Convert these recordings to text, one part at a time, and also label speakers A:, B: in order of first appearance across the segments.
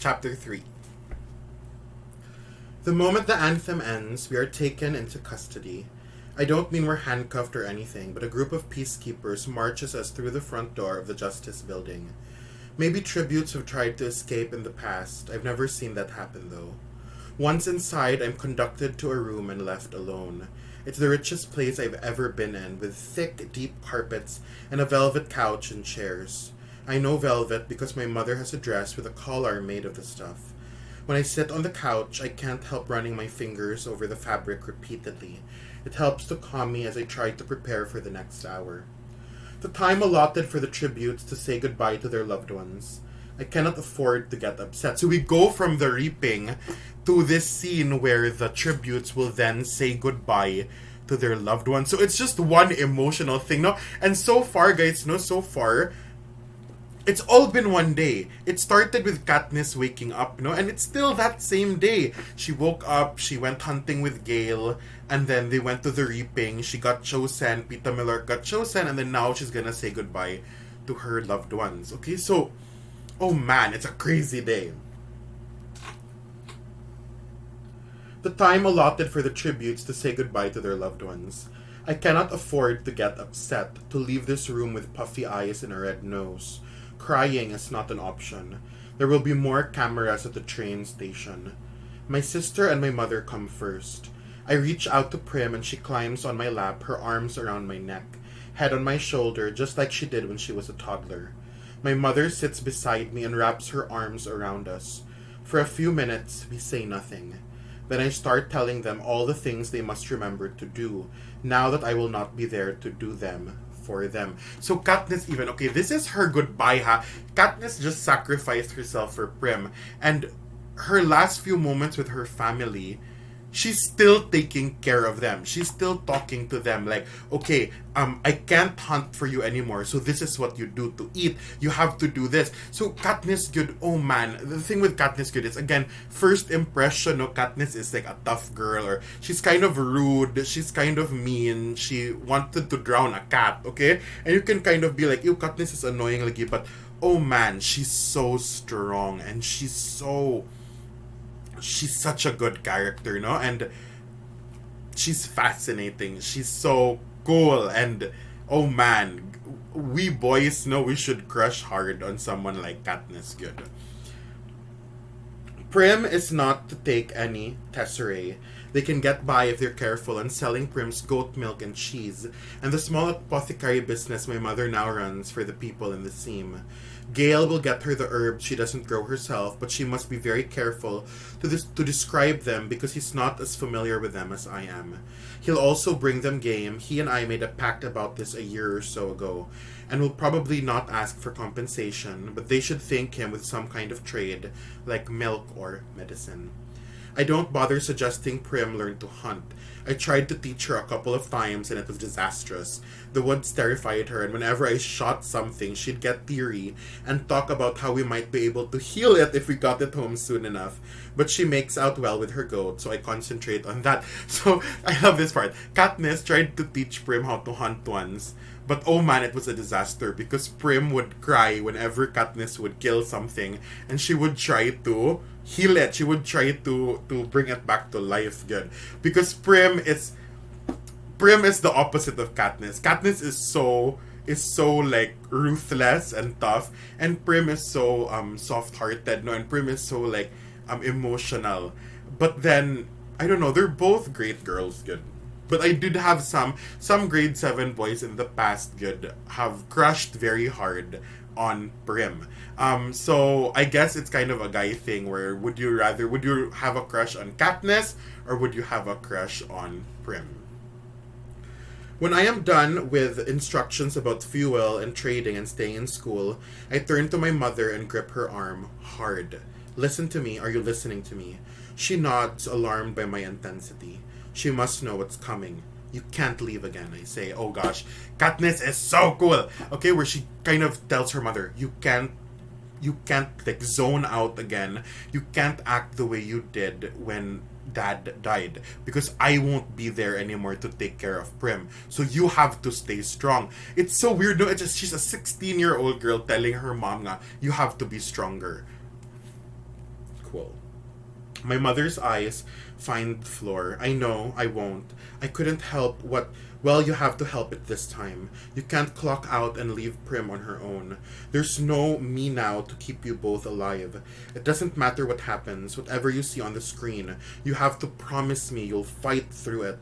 A: Chapter 3. The moment the anthem ends, we are taken into custody. I don't mean we're handcuffed or anything, but a group of peacekeepers marches us through the front door of the Justice Building. Maybe tributes have tried to escape in the past. I've never seen that happen, though. Once inside, I'm conducted to a room and left alone. It's the richest place I've ever been in, with thick, deep carpets and a velvet couch and chairs. I know velvet because my mother has a dress with a collar made of the stuff. When I sit on the couch, I can't help running my fingers over the fabric repeatedly. It helps to calm me as I try to prepare for the next hour. The time allotted for the tributes to say goodbye to their loved ones. I cannot afford to get upset. So we go from the reaping to this scene where the tributes will then say goodbye to their loved ones. So it's just one emotional thing, no? And so far, guys, it's all been one day. It started with Katniss waking up, and it's still that same day. She woke up, she went hunting with Gale, and then they went to the reaping. She got chosen, Pita Miller got chosen, and then now she's gonna say goodbye to her loved ones. Okay, so, oh man, it's a crazy day. The time allotted for the tributes to say goodbye to their loved ones. I cannot afford to get upset, to leave this room with puffy eyes and a red nose. Crying is not an option. There will be more cameras at the train station. My sister and my mother come first. I reach out to Prim and she climbs on my lap, her arms around my neck, head on my shoulder, just like she did when she was a toddler. My mother sits beside me and wraps her arms around us. For a few minutes, we say nothing. Then I start telling them all the things they must remember to do, now that I will not be there to do them for them. So Katniss even, okay, this is her goodbye, ha? Katniss just sacrificed herself for Prim. And her last few moments with her family, she's still taking care of them. She's still talking to them like, okay, I can't hunt for you anymore, so this is what you do to eat. You have to do this. So Katniss Good, oh man, the thing with Katniss Good is, again, first impression, Katniss is like a tough girl, or she's kind of rude, she's kind of mean, she wanted to drown a cat, okay? And you can kind of be like, ew, Katniss is annoying, like, but, oh man, she's so strong, and she's such a good character, and she's fascinating. She's so cool, and oh man, we boys know we should crush hard on someone like Katniss Good. Prim is not to take any tesserae. They can get by if they're careful on selling Prim's goat milk and cheese, and the small apothecary business my mother now runs for the people in the seam. Gale will get her the herbs she doesn't grow herself, but she must be very careful to describe them because he's not as familiar with them as I am. He'll also bring them game. He and I made a pact about this a year or so ago, and will probably not ask for compensation, but they should thank him with some kind of trade, like milk or medicine. I don't bother suggesting Prim learn to hunt. I tried to teach her a couple of times and it was disastrous. The woods terrified her, and whenever I shot something, she'd get teary and talk about how we might be able to heal it if we got it home soon enough. But she makes out well with her goat, so I concentrate on that. So, I love this part. Katniss tried to teach Prim how to hunt once. But oh man, it was a disaster because Prim would cry whenever Katniss would kill something, and she would try to heal it. She would try to bring it back to life good. Because Prim is the opposite of Katniss. Katniss is so like ruthless and tough, and Prim is so soft-hearted, and Prim is so like emotional. But then I don't know, they're both great girls, good. But I did have some grade 7 boys in the past, good, have crushed very hard on Prim. So I guess it's kind of a guy thing where would you have a crush on Katniss or would you have a crush on Prim? When I am done with instructions about fuel and trading and staying in school, I turn to my mother and grip her arm hard. Listen to me. Are you listening to me? She nods, alarmed by my intensity. She must know what's coming. You can't leave again, I say. Oh gosh, Katniss is so cool. Okay, where she kind of tells her mother, you can't like zone out again. You can't act the way you did when Dad died, because I won't be there anymore to take care of Prim. So you have to stay strong. It's so weird, no? It's just, she's a 16-year-old girl telling her mom nga, you have to be stronger. equal. My mother's eyes find the floor. I know, I won't. I couldn't help what. Well, you have to help it this time. You can't clock out and leave Prim on her own. There's no me now to keep you both alive. It doesn't matter what happens, whatever you see on the screen. You have to promise me you'll fight through it.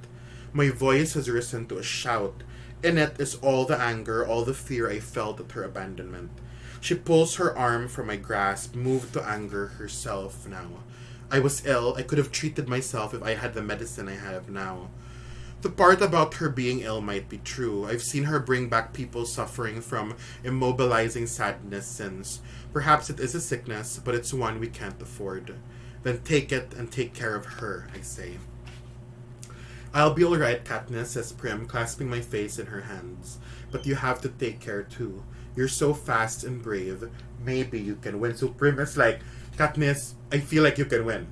A: My voice has risen to a shout. In it is all the anger, all the fear I felt at her abandonment. She pulls her arm from my grasp, moved to anger herself now. I was ill. I could have treated myself if I had the medicine I have now. The part about her being ill might be true. I've seen her bring back people suffering from immobilizing sadness since. Perhaps it is a sickness, but it's one we can't afford. Then take it and take care of her, I say. I'll be alright, Katniss, says Prim, clasping my face in her hands. But you have to take care too. You're so fast and brave. Maybe you can win. So Prim is like, Katniss, I feel like you can win.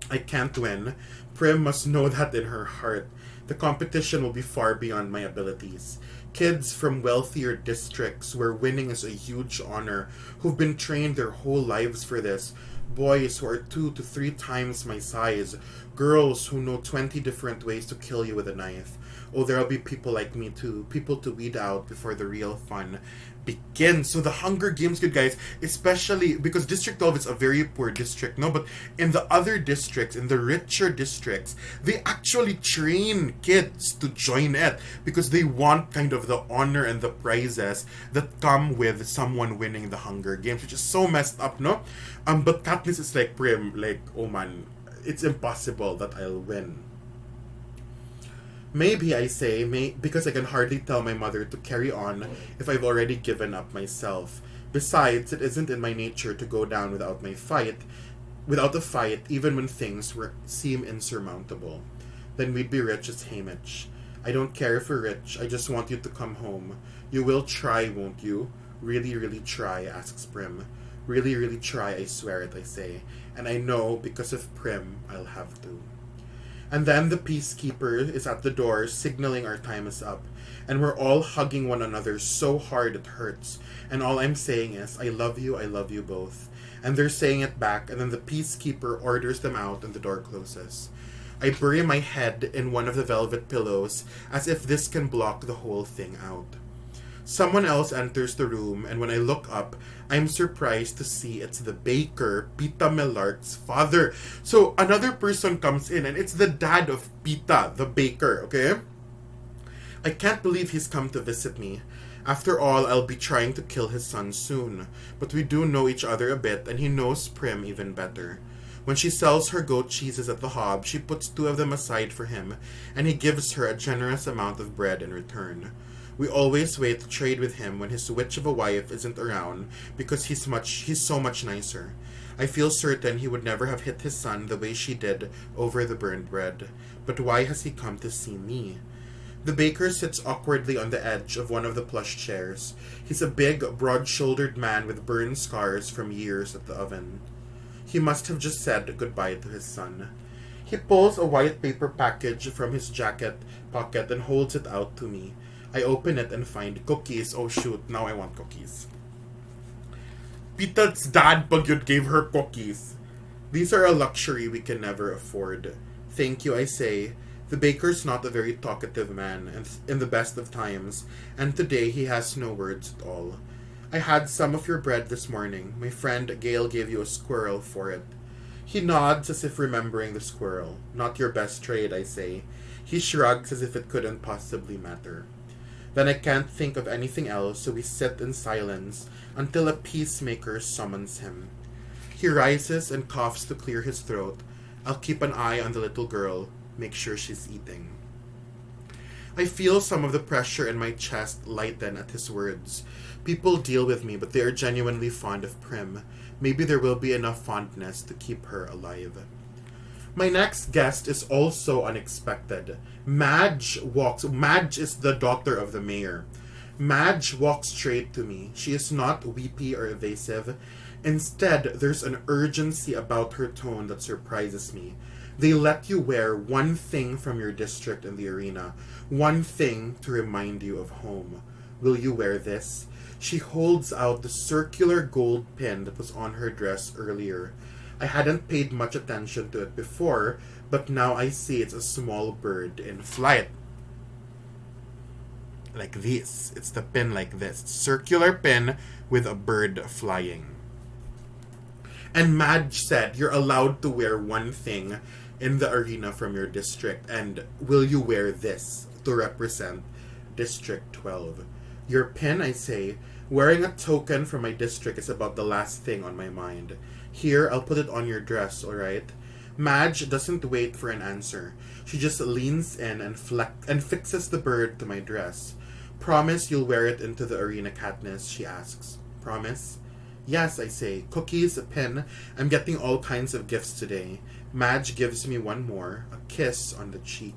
A: I can't win. Prim must know that in her heart. The competition will be far beyond my abilities. Kids from wealthier districts where winning is a huge honor, who've been trained their whole lives for this. Boys who are 2 to 3 times my size. Girls who know 20 different ways to kill you with a knife. Oh, there'll be people like me too. People to weed out before the real fun begins. So the Hunger Games, good guys, especially because District 12 is a very poor district, no? But in the other districts, in the richer districts, they actually train kids to join it because they want kind of the honor and the prizes that come with someone winning the Hunger Games, which is so messed up, no? But Katniss is like, Prim, like, oh man, it's impossible that I'll win. Maybe, I say, because I can hardly tell my mother to carry on if I've already given up myself. Besides, it isn't in my nature to go down without a fight, even when things seem insurmountable. Then we'd be rich as Haymitch. I don't care if we're rich, I just want you to come home. You will try, won't you? Really, really try, asks Prim. Really, really try, I swear it, I say. And I know, because of Prim, I'll have to. And then the peacekeeper is at the door, signaling our time is up. And we're all hugging one another so hard it hurts. And all I'm saying is, I love you both. And they're saying it back, and then the peacekeeper orders them out and the door closes. I bury my head in one of the velvet pillows, as if this can block the whole thing out. Someone else enters the room, and when I look up, I'm surprised to see it's the baker, Pita Millark's father. So another person comes in, and it's the dad of Pita, the baker, okay? I can't believe he's come to visit me. After all, I'll be trying to kill his son soon. But we do know each other a bit, and he knows Prim even better. When she sells her goat cheeses at the hob, she puts 2 of them aside for him, and he gives her a generous amount of bread in return. We always wait to trade with him when his witch of a wife isn't around because he's so much nicer. I feel certain he would never have hit his son the way she did over the burned bread. But why has he come to see me? The baker sits awkwardly on the edge of one of the plush chairs. He's a big, broad-shouldered man with burn scars from years at the oven. He must have just said goodbye to his son. He pulls a white paper package from his jacket pocket and holds it out to me. I open it and find cookies. Oh shoot, now I want cookies. Pita's dad Pagyud gave her cookies. These are a luxury we can never afford. Thank you, I say. The baker's not a very talkative man, and in the best of times, and today he has no words at all. I had some of your bread this morning. My friend Gail gave you a squirrel for it. He nods as if remembering the squirrel. Not your best trade, I say. He shrugs as if it couldn't possibly matter. Then I can't think of anything else, so we sit in silence until a peacemaker summons him. He rises and coughs to clear his throat. I'll keep an eye on the little girl, make sure she's eating. I feel some of the pressure in my chest lighten at his words. People deal with me, but they are genuinely fond of Prim. Maybe there will be enough fondness to keep her alive. My next guest is also unexpected. Madge is the daughter of the mayor. Madge walks straight to me. She is not weepy or evasive. Instead, there's an urgency about her tone that surprises me. They let you wear one thing from your district in the arena. One thing to remind you of home. Will you wear this? She holds out the circular gold pin that was on her dress earlier. I hadn't paid much attention to it before, but now I see it's a small bird in flight. Like this. It's the pin like this. Circular pin with a bird flying. And Madge said, you're allowed to wear one thing in the arena from your district, and will you wear this to represent District 12? Your pin, I say. Wearing a token from my district is about the last thing on my mind. Here, I'll put it on your dress, alright? Madge doesn't wait for an answer. She just leans in and fixes the bird to my dress. Promise you'll wear it into the arena, Katniss, she asks. Promise? Yes, I say. Cookies, a pin. I'm getting all kinds of gifts today. Madge gives me one more, a kiss on the cheek.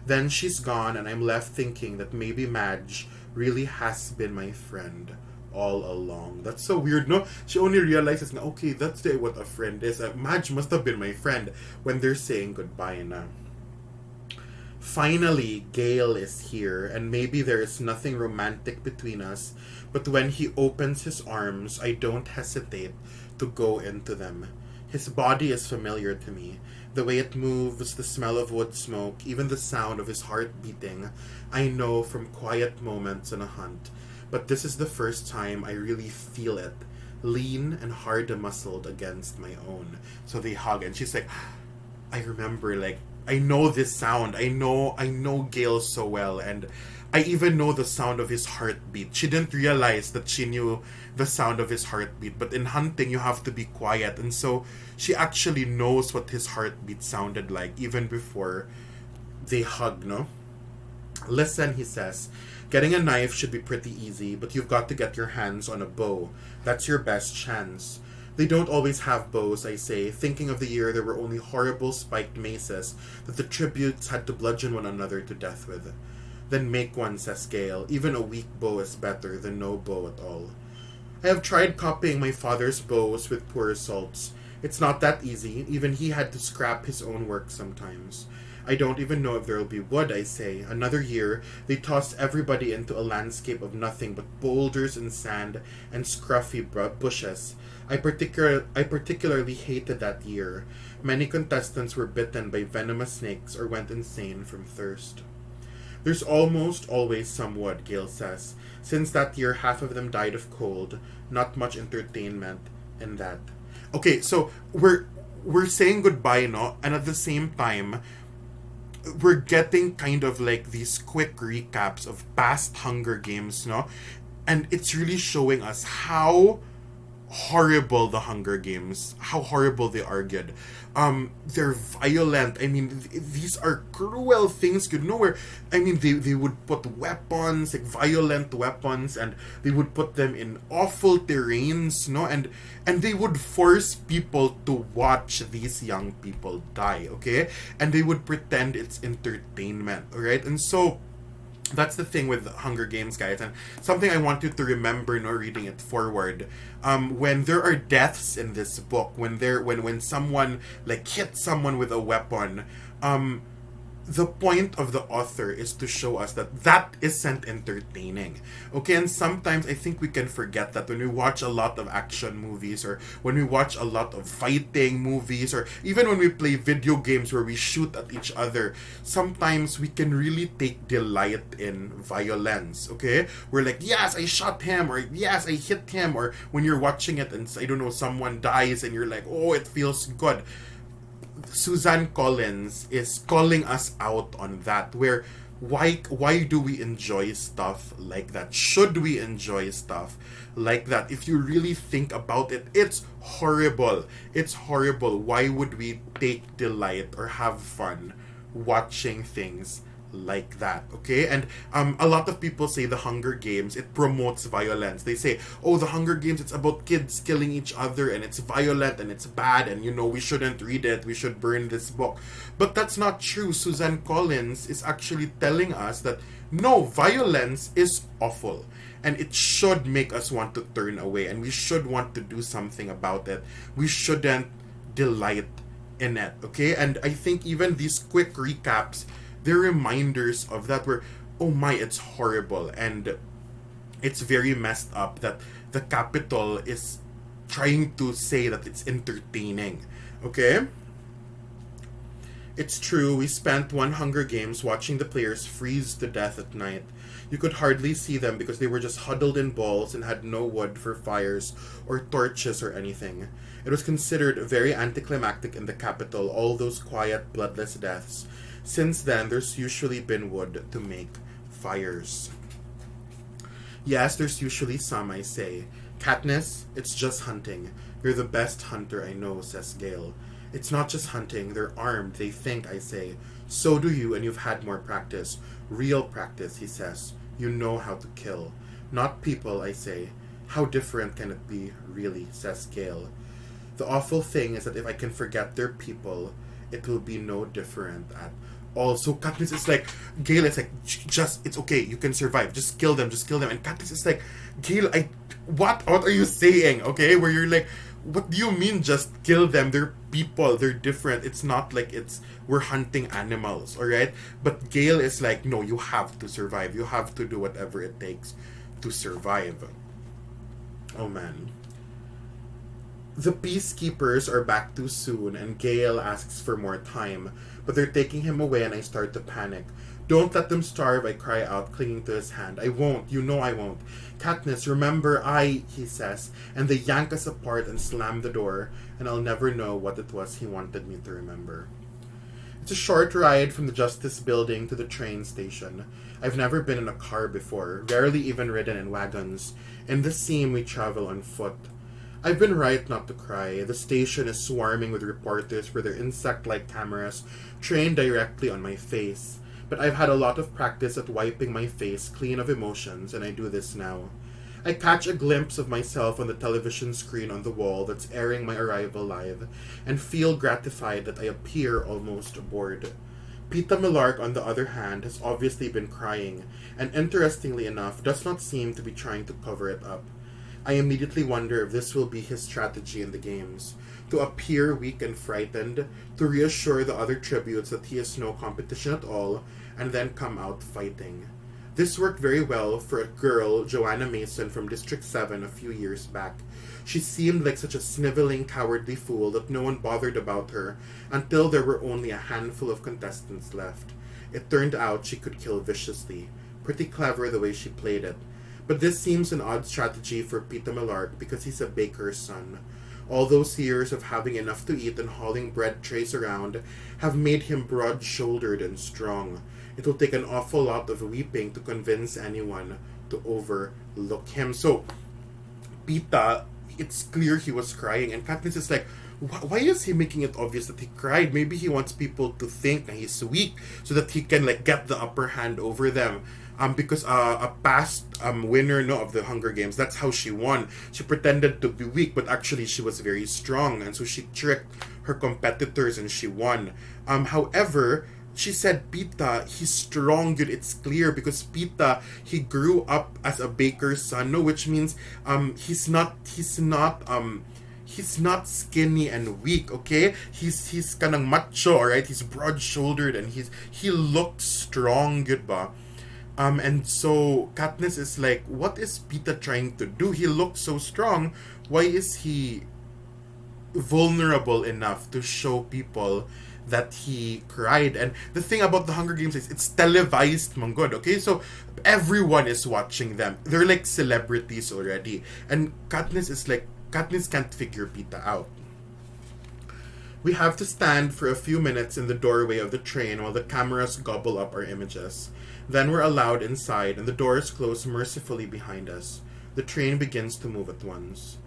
A: Then she's gone, and I'm left thinking that maybe Madge really has been my friend all along. That's so weird, no? She only realizes now, okay, that's what a friend is. Madge must have been my friend when they're saying goodbye now. Finally, Gale is here, and maybe there is nothing romantic between us, but when he opens his arms, I don't hesitate to go into them. His body is familiar to me. The way it moves, the smell of wood smoke, even the sound of his heart beating, I know from quiet moments on a hunt. But this is the first time I really feel it, lean and hard-muscled against my own. So they hug, and she's like, I remember, like, I know this sound. I know Gale so well, and I even know the sound of his heartbeat. She didn't realize that she knew the sound of his heartbeat, but in hunting you have to be quiet, and so she actually knows what his heartbeat sounded like even before they hug, no? Listen, he says, getting a knife should be pretty easy, but you've got to get your hands on a bow. That's your best chance. They don't always have bows, I say, thinking of the year there were only horrible spiked maces that the tributes had to bludgeon one another to death with. Then make one, says Gale. Even a weak bow is better than no bow at all. I have tried copying my father's bows with poor results. It's not that easy. Even he had to scrap his own work sometimes. I don't even know if there'll be wood, I say. Another year, they tossed everybody into a landscape of nothing but boulders and sand and scruffy bushes. I particularly hated that year. Many contestants were bitten by venomous snakes or went insane from thirst. There's almost always some wood, Gale says. Since that year, half of them died of cold. Not much entertainment in that. Okay, so we're saying goodbye, no? And at the same time, we're getting kind of like these quick recaps of past Hunger Games, no? And it's really showing us how horrible the Hunger Games, how horrible they are, good. They're violent. I mean, these are cruel things, you know, where, I mean, they would put weapons, like violent weapons, and they would put them in awful terrains, no, and they would force people to watch these young people die, okay, and they would pretend it's entertainment, alright, and so that's the thing with Hunger Games, guys, and something I want you to remember, no, reading it forward. When there are deaths in this book, when someone like hits someone with a weapon, the point of the author is to show us that isn't entertaining. Okay, and sometimes I think we can forget that when we watch a lot of action movies, or when we watch a lot of fighting movies, or even when we play video games where we shoot at each other, sometimes we can really take delight in violence, okay? We're like, yes, I shot him, or yes, I hit him, or when you're watching it and, I don't know, someone dies and you're like, oh, it feels good. Suzanne Collins is calling us out on that, where why do we enjoy stuff like that? Should we enjoy stuff like that? If you really think about it, it's horrible. It's horrible. Why would we take delight or have fun watching things like that, okay? And a lot of people say the Hunger Games, it promotes violence. They say, oh, the Hunger Games, it's about kids killing each other, and it's violent, and it's bad, and, you know, we shouldn't read it, we should burn this book. But that's not true. Suzanne Collins is actually telling us that, no, violence is awful, and it should make us want to turn away, and we should want to do something about it. We shouldn't delight in it, okay? And I think even these quick recaps, they're reminders of that, where, oh my, it's horrible, and it's very messed up that the Capitol is trying to say that it's entertaining. Okay? It's true, we spent one Hunger Games watching the players freeze to death at night. You could hardly see them because they were just huddled in balls and had no wood for fires or torches or anything. It was considered very anticlimactic in the capital, all those quiet, bloodless deaths. Since then, there's usually been wood to make fires. Yes, there's usually some, I say. Katniss, it's just hunting. You're the best hunter I know, says Gale. It's not just hunting, they're armed, they think, I say. So do you, and you've had more practice. Real practice, he says. You know how to kill. Not people, I say. How different can it be, really, says Gale. The awful thing is that if I can forget they're people, it will be no different at all. So Katniss is like, Gale is like, just, it's okay, you can survive. Just kill them. And Katniss is like, Gale, what are you saying, okay? Where you're like, what do you mean just kill them? They're people, they're different. It's not like we're hunting animals, alright? But Gale is like, no, you have to survive. You have to do whatever it takes to survive. Oh man. The peacekeepers are back too soon and Gale asks for more time, but they're taking him away and I start to panic. Don't let them starve, I cry out, clinging to his hand. I won't, you know I won't. Katniss, remember he says, and they yank us apart and slam the door, and I'll never know what it was he wanted me to remember. It's a short ride from the Justice Building to the train station. I've never been in a car before, rarely even ridden in wagons. In the seam we travel on foot. I've been right not to cry. The station is swarming with reporters with their insect-like cameras trained directly on my face. But I've had a lot of practice at wiping my face clean of emotions, and I do this now. I catch a glimpse of myself on the television screen on the wall that's airing my arrival live, and feel gratified that I appear almost bored. Peeta Mellark, on the other hand, has obviously been crying, and interestingly enough, does not seem to be trying to cover it up. I immediately wonder if this will be his strategy in the games. To appear weak and frightened, to reassure the other tributes that he is no competition at all, and then come out fighting. This worked very well for a girl, Joanna Mason, from District 7 a few years back. She seemed like such a sniveling, cowardly fool that no one bothered about her until there were only a handful of contestants left. It turned out she could kill viciously. Pretty clever the way she played it. But this seems an odd strategy for Peeta Mellark because he's a baker's son. All those years of having enough to eat and hauling bread trays around have made him broad-shouldered and strong. It will take an awful lot of weeping to convince anyone to overlook him. So, Peeta, it's clear he was crying, and Katniss is like, why is he making it obvious that he cried? Maybe he wants people to think that he's weak so that he can get the upper hand over them. Because a past winner of the Hunger Games, that's how she won. She pretended to be weak, but actually she was very strong, and so she tricked her competitors and she won. However, she said Peeta, he's strong, dude. It's clear because Peeta, he grew up as a baker's son, no, which means he's not skinny and weak, okay? He's kanang macho, alright? He's broad-shouldered and he looks strong, good ba? And so Katniss is like, what is Peeta trying to do? He looks so strong. Why is he vulnerable enough to show people that he cried? And the thing about the Hunger Games is it's televised, manggod, okay? So everyone is watching them. They're like celebrities already. And Katniss can't figure Peeta out. We have to stand for a few minutes in the doorway of the train while the cameras gobble up our images. Then we're allowed inside and the doors close mercifully behind us. The train begins to move at once.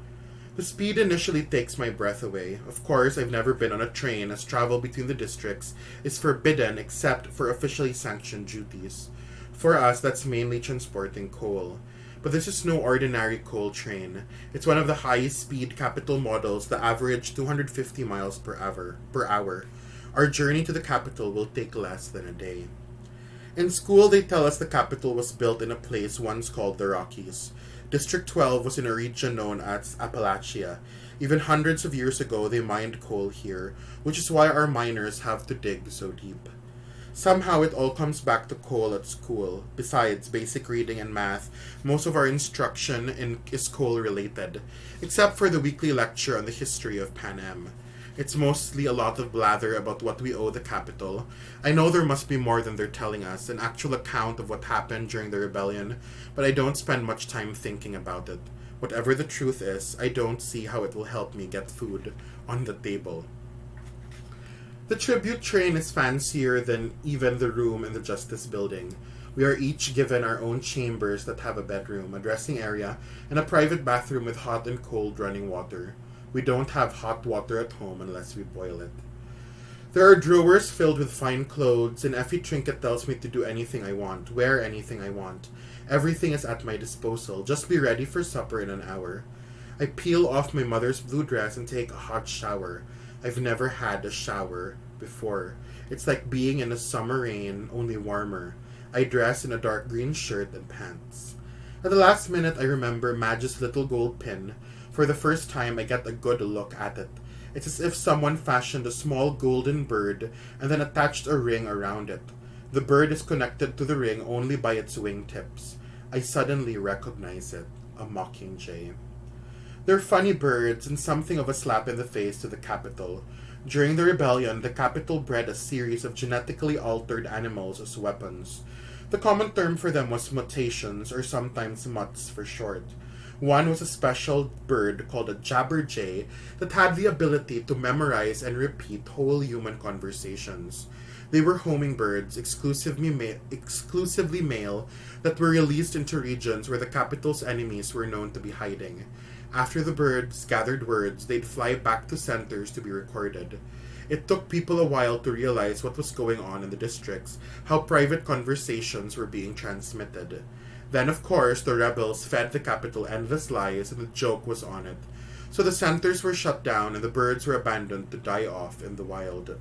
A: The speed initially takes my breath away. Of course, I've never been on a train as travel between the districts is forbidden except for officially sanctioned duties. For us, that's mainly transporting coal. But this is no ordinary coal train. It's one of the high-speed capital models that average 250 miles per hour. Our journey to the capital will take less than a day. In school, they tell us the capital was built in a place once called the Rockies. District 12 was in a region known as Appalachia. Even hundreds of years ago, they mined coal here, which is why our miners have to dig so deep. Somehow it all comes back to coal at school. Besides basic reading and math, most of our instruction is coal related, except for the weekly lecture on the history of Pan Am. It's mostly a lot of blather about what we owe the capital. I know there must be more than they're telling us, an actual account of what happened during the rebellion, but I don't spend much time thinking about it. Whatever the truth is, I don't see how it will help me get food on the table. The tribute train is fancier than even the room in the Justice Building. We are each given our own chambers that have a bedroom, a dressing area, and a private bathroom with hot and cold running water. We don't have hot water at home unless we boil it. There are drawers filled with fine clothes, and Effie Trinket tells me to do anything I want, wear anything I want. Everything is at my disposal. Just be ready for supper in an hour. I peel off my mother's blue dress and take a hot shower. I've never had a shower before. It's like being in a summer rain, only warmer. I dress in a dark green shirt and pants. At the last minute, I remember Madge's little gold pin. For the first time, I get a good look at it. It's as if someone fashioned a small golden bird and then attached a ring around it. The bird is connected to the ring only by its wingtips. I suddenly recognize it, a mockingjay. They're funny birds and something of a slap in the face to the capital. During the rebellion, the capital bred a series of genetically altered animals as weapons. The common term for them was mutations, or sometimes mutts for short. One was a special bird called a jabberjay that had the ability to memorize and repeat whole human conversations. They were homing birds, exclusively male, that were released into regions where the capital's enemies were known to be hiding. After the birds gathered words, they'd fly back to centers to be recorded. It took people a while to realize what was going on in the districts, how private conversations were being transmitted. Then, of course, the rebels fed the capital endless lies, and the joke was on it. So the centers were shut down, and the birds were abandoned to die off in the wild.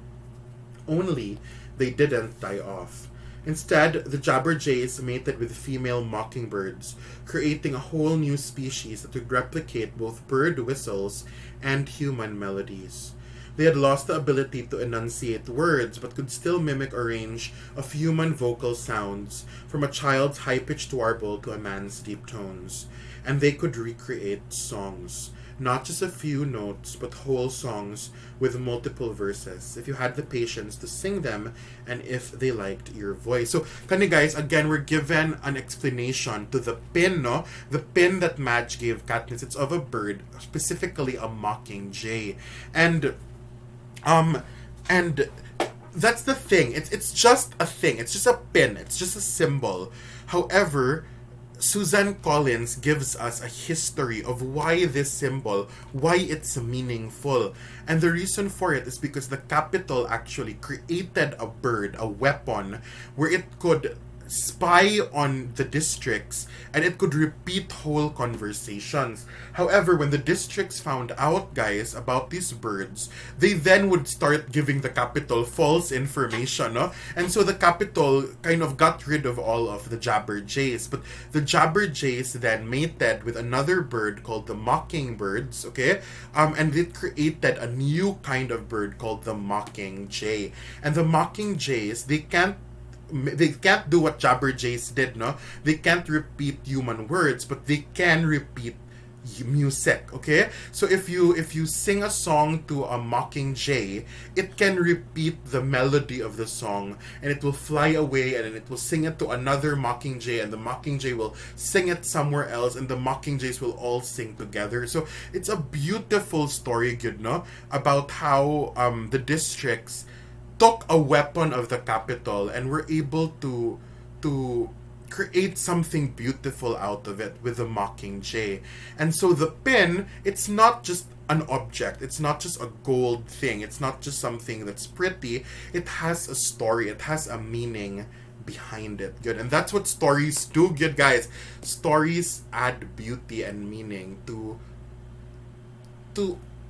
A: Only, they didn't die off. Instead, the jabberjays mated with female mockingbirds, creating a whole new species that would replicate both bird whistles and human melodies. They had lost the ability to enunciate words, but could still mimic a range of human vocal sounds, from a child's high-pitched warble to a man's deep tones. And they could recreate songs. Not just a few notes, but whole songs with multiple verses, if you had the patience to sing them and if they liked your voice. So, guys, again, we're given an explanation to the pin, no? The pin that Madge gave Katniss, it's of a bird, specifically a mockingjay. And that's the thing. It's just a thing. It's just a pin. It's just a symbol. However, Suzanne Collins gives us a history of why this symbol, why it's meaningful. And the reason for it is because the capital actually created a bird, a weapon, where it could spy on the districts and it could repeat whole conversations. However, when the districts found out, guys, about these birds, they then would start giving the capital false information, no? And so the capital kind of got rid of all of the jabberjays, but the jabberjays then mated with another bird called the mockingbirds, okay? And it created a new kind of bird called the mockingjay. And the mockingjays, they can't do what jabberjays did, no? They can't repeat human words, but they can repeat music, okay? So if you sing a song to a mockingjay, it can repeat the melody of the song, and it will fly away, and then it will sing it to another mockingjay, and the mockingjay will sing it somewhere else, and the mockingjays will all sing together. So it's a beautiful story, you know, about how the districts took a weapon of the capital and were able to create something beautiful out of it with the mockingjay. And so the pin, it's not just an object, it's not just a gold thing, it's not just something that's pretty, it has a story, it has a meaning behind it. Good. And that's what stories do, good guys. Stories add beauty and meaning to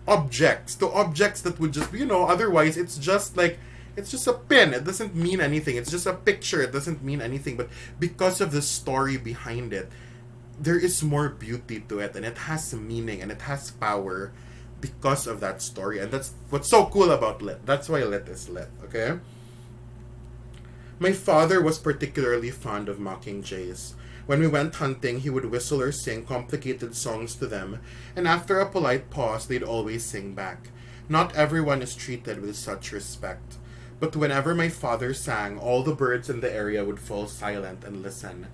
A: objects that would just, otherwise it's just like, it's just a pin. It doesn't mean anything. It's just a picture. It doesn't mean anything. But because of the story behind it, there is more beauty to it. And it has meaning. And it has power because of that story. And that's what's so cool about Lit. That's why Lit is Lit. Okay? My father was particularly fond of mockingjays. When we went hunting, he would whistle or sing complicated songs to them, and after a polite pause, they'd always sing back. Not everyone is treated with such respect. But whenever my father sang, all the birds in the area would fall silent and listen.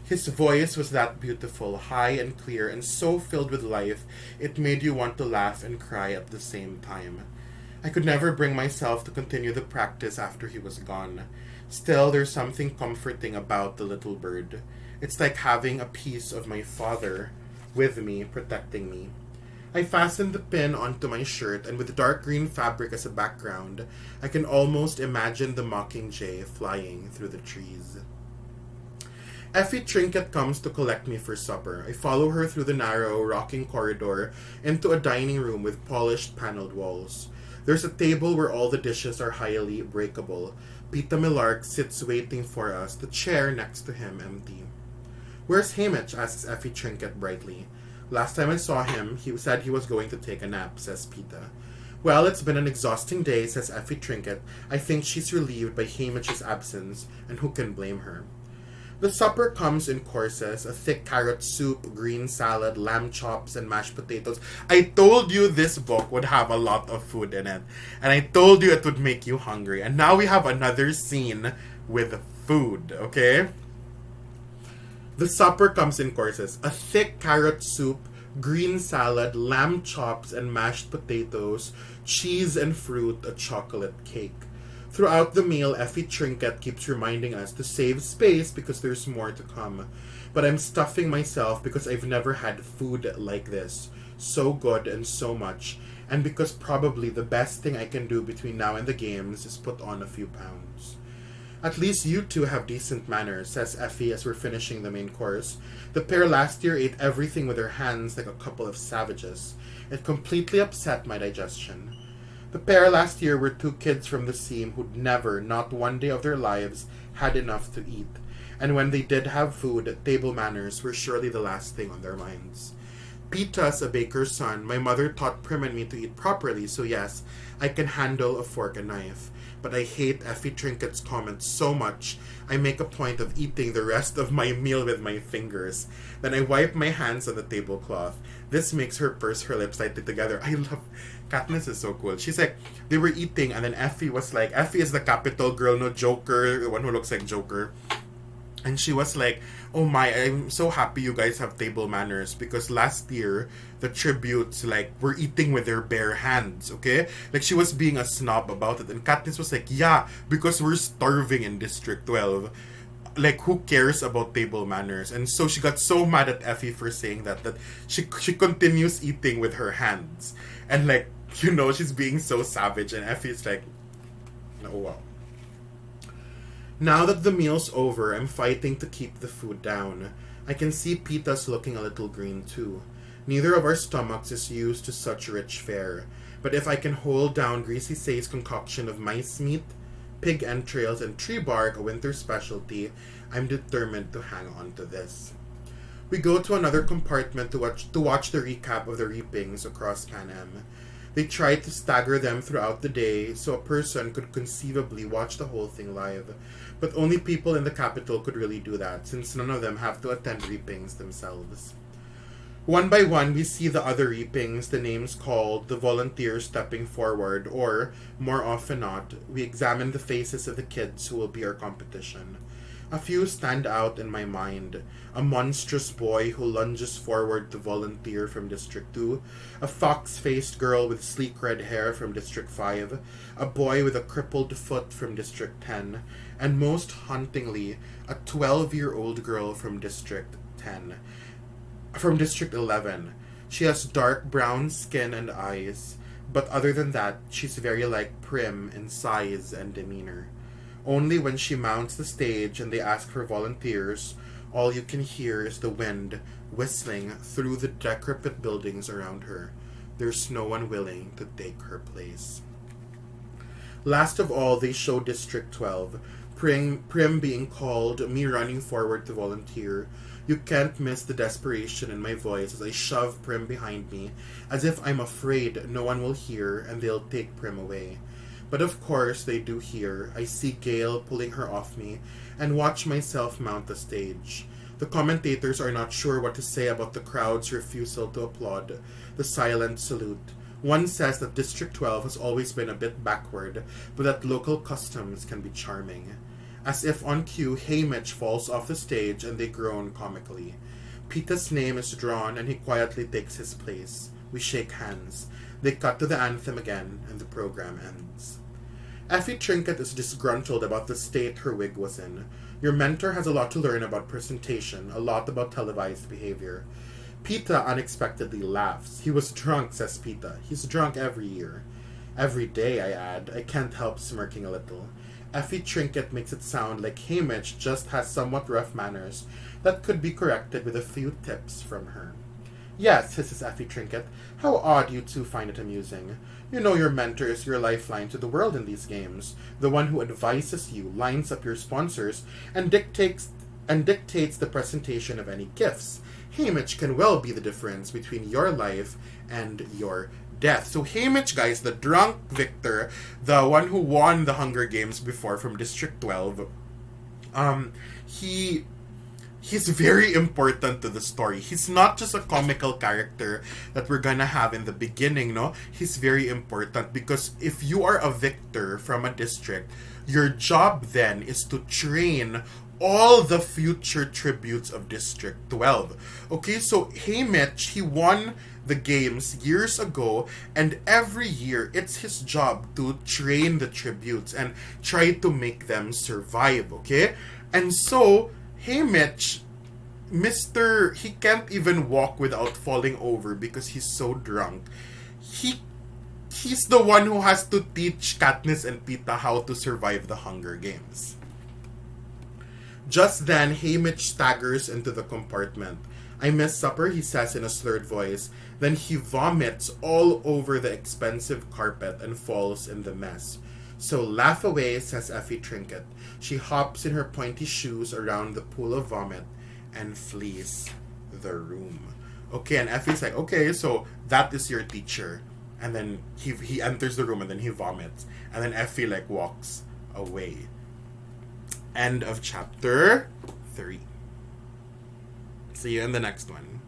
A: His voice was that beautiful, high and clear, and so filled with life, it made you want to laugh and cry at the same time. I could never bring myself to continue the practice after he was gone. Still, there's something comforting about the little bird. It's like having a piece of my father with me, protecting me. I fastened the pin onto my shirt, and with dark green fabric as a background, I can almost imagine the mockingjay flying through the trees. Effie Trinket comes to collect me for supper. I follow her through the narrow, rocking corridor into a dining room with polished paneled walls. There's a table where all the dishes are highly breakable. Pita Millark sits waiting for us, the chair next to him empty. "Where's Hamish?" asks Effie Trinket brightly. "Last time I saw him, he said he was going to take a nap," says Pita. "Well, it's been an exhausting day," says Effie Trinket. "I think she's relieved by Hamish's absence, and who can blame her?" The supper comes in courses: a thick carrot soup, green salad, lamb chops, and mashed potatoes. I told you this book would have a lot of food in it. And I told you it would make you hungry. And now we have another scene with food, okay? The supper comes in courses: a thick carrot soup, green salad, lamb chops, and mashed potatoes, cheese and fruit, a chocolate cake. Throughout the meal, Effie Trinket keeps reminding us to save space because there's more to come. But I'm stuffing myself because I've never had food like this. So good and so much. And because probably the best thing I can do between now and the games is put on a few pounds. "At least you two have decent manners," says Effie as we're finishing the main course. "The pair last year ate everything with their hands like a couple of savages. It completely upset my digestion." The pair last year were two kids from the seam who'd never, not one day of their lives, had enough to eat. And when they did have food, table manners were surely the last thing on their minds. Pita's a baker's son. My mother taught Prim and me to eat properly, so yes, I can handle a fork and knife. But I hate Effie Trinket's comments so much, I make a point of eating the rest of my meal with my fingers. Then I wipe my hands on the tablecloth. This makes her purse her lips tightly together. I love... Katniss is so cool. She's like, they were eating, and then Effie was like, Effie is the capital girl, no Joker, the one who looks like Joker. And she was like, "Oh my, I'm so happy you guys have table manners because last year the tributes like were eating with their bare hands, okay?" Like she was being a snob about it. And Katniss was like, "Yeah, because we're starving in District 12. Like who cares about table manners?" And so she got so mad at Effie for saying that she continues eating with her hands. And like, you know, she's being so savage, and Effie's like, "Oh wow." Now that the meal's over, I'm fighting to keep the food down. I can see Pita's looking a little green too. Neither of our stomachs is used to such rich fare. But if I can hold down Greasy Say's concoction of mice meat, pig entrails, and tree bark, a winter specialty, I'm determined to hang on to this. We go to another compartment to watch the recap of the reapings across Pan Am. They tried to stagger them throughout the day so a person could conceivably watch the whole thing live. But only people in the capital could really do that, since none of them have to attend reapings themselves. One by one, we see the other reapings, the names called, the volunteers stepping forward, or, more often not, we examine the faces of the kids who will be our competition. A few stand out in my mind. A monstrous boy who lunges forward to volunteer from District 2, a fox-faced girl with sleek red hair from District 5, a boy with a crippled foot from District 10, and most hauntingly, a 12-year-old girl from District 11. She has dark brown skin and eyes, but other than that, she's very like Prim in size and demeanor. Only when she mounts the stage and they ask for volunteers, all you can hear is the wind whistling through the decrepit buildings around her. There's no one willing to take her place. Last of all, they show District 12. Prim being called, me running forward to volunteer. You can't miss the desperation in my voice as I shove Prim behind me, as if I'm afraid no one will hear and they'll take Prim away. But of course, they do hear. I see Gail pulling her off me and watch myself mount the stage. The commentators are not sure what to say about the crowd's refusal to applaud, the silent salute. One says that District 12 has always been a bit backward, but that local customs can be charming. As if on cue, Haymitch falls off the stage and they groan comically. Pita's name is drawn and he quietly takes his place. We shake hands. They cut to the anthem again and the program ends. Effie Trinket is disgruntled about the state her wig was in. Your mentor has a lot to learn about presentation, a lot about televised behavior. Pita unexpectedly laughs. He was drunk, says Pita. He's drunk every year. Every day, I add. I can't help smirking a little. Effie Trinket makes it sound like Haymitch just has somewhat rough manners that could be corrected with a few tips from her. Yes, hisses Effie Trinket. How odd you two find it amusing. You know your mentor is your lifeline to the world in these games, the one who advises you, lines up your sponsors, and dictates the presentation of any gifts. Haymitch can well be the difference between your life and your death. So Haymitch, guys, the drunk victor, the one who won the Hunger Games before from District 12, he's very important to the story. He's not just a comical character that we're gonna have in the beginning, no? He's very important because if you are a victor from a district, your job then is to train all the future tributes of District 12. Okay, so Haymitch, he won the games years ago, and every year it's his job to train the tributes and try to make them survive, okay? And so, Haymitch, he can't even walk without falling over because he's so drunk. He's the one who has to teach Katniss and Pita how to survive the Hunger Games. Just then, Haymitch staggers into the compartment. I miss supper, he says in a slurred voice. Then he vomits all over the expensive carpet and falls in the mess. So laugh away, says Effie Trinket. She hops in her pointy shoes around the pool of vomit and flees the room. Okay, and Effie's like, okay, so that is your teacher. And then he enters the room and then he vomits. And then Effie like walks away. End of chapter 3. See you in the next one.